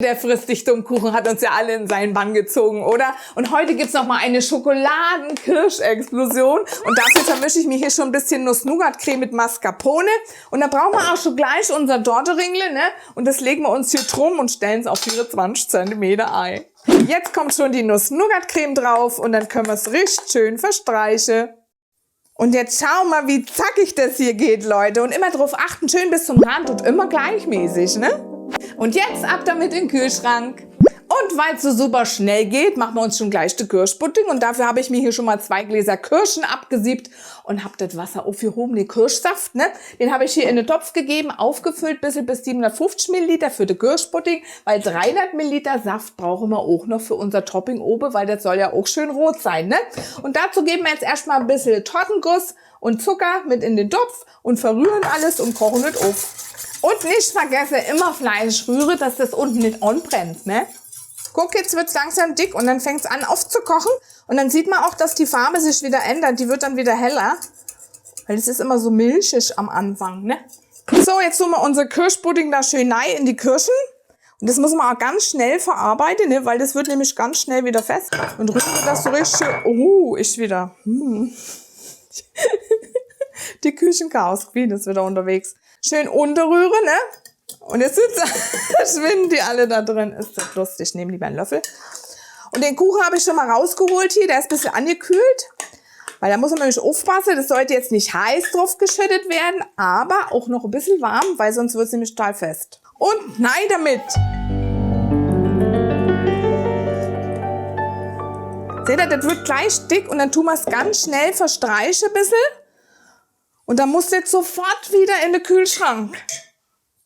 Der Friss-dich-dumm-Kuchen hat uns ja alle in seinen Bann gezogen, oder? Und heute gibt's noch mal eine Schokoladen-Kirsch-Explosion. Und dafür vermische ich mir hier schon ein bisschen Nuss-Nougat-Creme mit Mascarpone. Und dann brauchen wir auch schon gleich unser Dorteringle, ne? Und das legen wir uns hier drum und stellen es auf 24 cm ein. Jetzt kommt schon die Nuss-Nougat-Creme drauf und dann können wir es richtig schön verstreichen. Und jetzt schauen wir mal, wie zackig das hier geht, Leute. Und immer drauf achten, schön bis zum Rand und immer gleichmäßig, ne? Und jetzt ab damit in den Kühlschrank. Und weil es so super schnell geht, machen wir uns schon gleich den Kirschpudding. Und dafür habe ich mir hier schon mal 2 Gläser Kirschen abgesiebt und habe das Wasser aufgehoben, den Kirschsaft, ne? Den habe ich hier in den Topf gegeben, aufgefüllt bis 750 Milliliter für den Kirschpudding, weil 300 Milliliter Saft brauchen wir auch noch für unser Topping oben, weil das soll ja auch schön rot sein, ne? Und dazu geben wir jetzt erstmal ein bisschen Tortenguss und Zucker mit in den Topf und verrühren alles und kochen es auf. Und nicht vergessen, immer Fleisch rühren, dass das unten nicht anbrennt, ne? Guck, jetzt wird's langsam dick und dann fängt's an aufzukochen. Und dann sieht man auch, dass die Farbe sich wieder ändert. Die wird dann wieder heller. Weil es ist immer so milchig am Anfang, ne? So, jetzt tun wir unser Kirschpudding da schön rein in die Kirschen. Und das müssen wir auch ganz schnell verarbeiten, ne? Weil das wird nämlich ganz schnell wieder fest. Und rühren das so richtig schön. Ich wieder. Die Küchenchaos-Queen ist wieder unterwegs. Schön unterrühren, ne? Und jetzt schwinden die alle da drin. Ist das lustig. Ich nehme lieber einen Löffel. Und den Kuchen habe ich schon mal rausgeholt hier. Der ist ein bisschen angekühlt. Weil da muss man nämlich aufpassen. Das sollte jetzt nicht heiß drauf geschüttet werden, aber auch noch ein bisschen warm, weil sonst wird es nämlich total fest. Und nein damit! Seht ihr, das wird gleich dick und dann tun wir es ganz schnell verstreichen ein bisschen. Und dann muss jetzt sofort wieder in den Kühlschrank.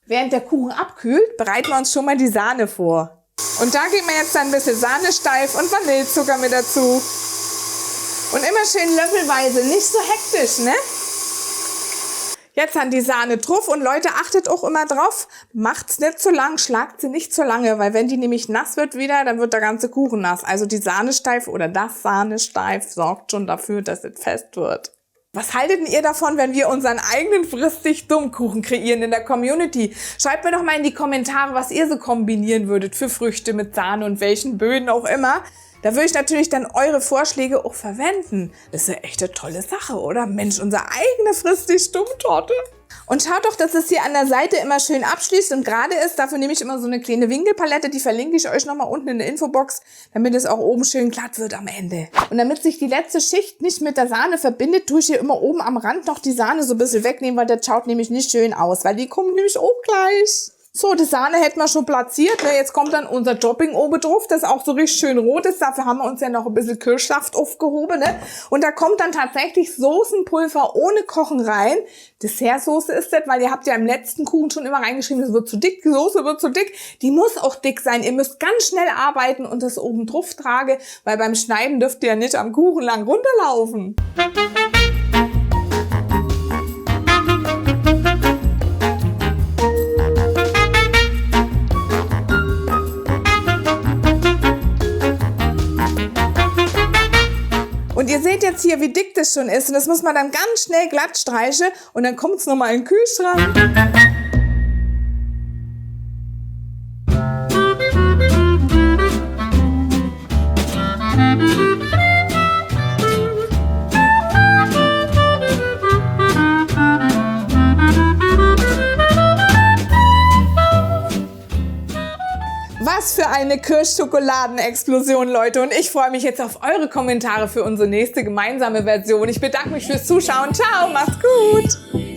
Während der Kuchen abkühlt, bereiten wir uns schon mal die Sahne vor. Und da geben wir jetzt dann ein bisschen Sahnesteif und Vanillezucker mit dazu. Und immer schön löffelweise, nicht so hektisch, ne? Jetzt haben die Sahne drauf und Leute, achtet auch immer drauf, macht's nicht zu lang, schlagt sie nicht zu lange, weil wenn die nämlich nass wird wieder, dann wird der ganze Kuchen nass. Also die Sahnesteif oder das Sahnesteif sorgt schon dafür, dass es fest wird. Was haltet denn ihr davon, wenn wir unseren eigenen Friss-dich-dumm-Kuchen kreieren in der Community? Schreibt mir doch mal in die Kommentare, was ihr so kombinieren würdet für Früchte mit Sahne und welchen Böden auch immer. Da würde ich natürlich dann eure Vorschläge auch verwenden. Das ist ja echt eine tolle Sache, oder? Mensch, unsere eigene Friss-dich-dumm-Torte. Und schaut doch, dass es hier an der Seite immer schön abschließt und gerade ist. Dafür nehme ich immer so eine kleine Winkelpalette, die verlinke ich euch nochmal unten in der Infobox, damit es auch oben schön glatt wird am Ende. Und damit sich die letzte Schicht nicht mit der Sahne verbindet, tue ich hier immer oben am Rand noch die Sahne so ein bisschen wegnehmen, weil das schaut nämlich nicht schön aus, weil die kommt nämlich auch gleich. So, die Sahne hätten wir schon platziert. Ne? Jetzt kommt dann unser Topping oben drauf, das auch so richtig schön rot ist. Dafür haben wir uns ja noch ein bisschen Kirschsaft aufgehoben. Ne? Und da kommt dann tatsächlich Soßenpulver ohne Kochen rein. Dessertsoße ist das, weil ihr habt ja im letzten Kuchen schon immer reingeschrieben, das wird zu dick, die Soße wird zu dick. Die muss auch dick sein. Ihr müsst ganz schnell arbeiten und das oben drauf tragen, weil beim Schneiden dürft ihr ja nicht am Kuchen lang runterlaufen. Und ihr seht jetzt hier, wie dick das schon ist. Und das muss man dann ganz schnell glatt streichen. Und dann kommt es nochmal in den Kühlschrank. Was für eine Kirschschokoladenexplosion, Leute. Und ich freue mich jetzt auf eure Kommentare für unsere nächste gemeinsame Version. Ich bedanke mich fürs Zuschauen. Ciao, macht's gut.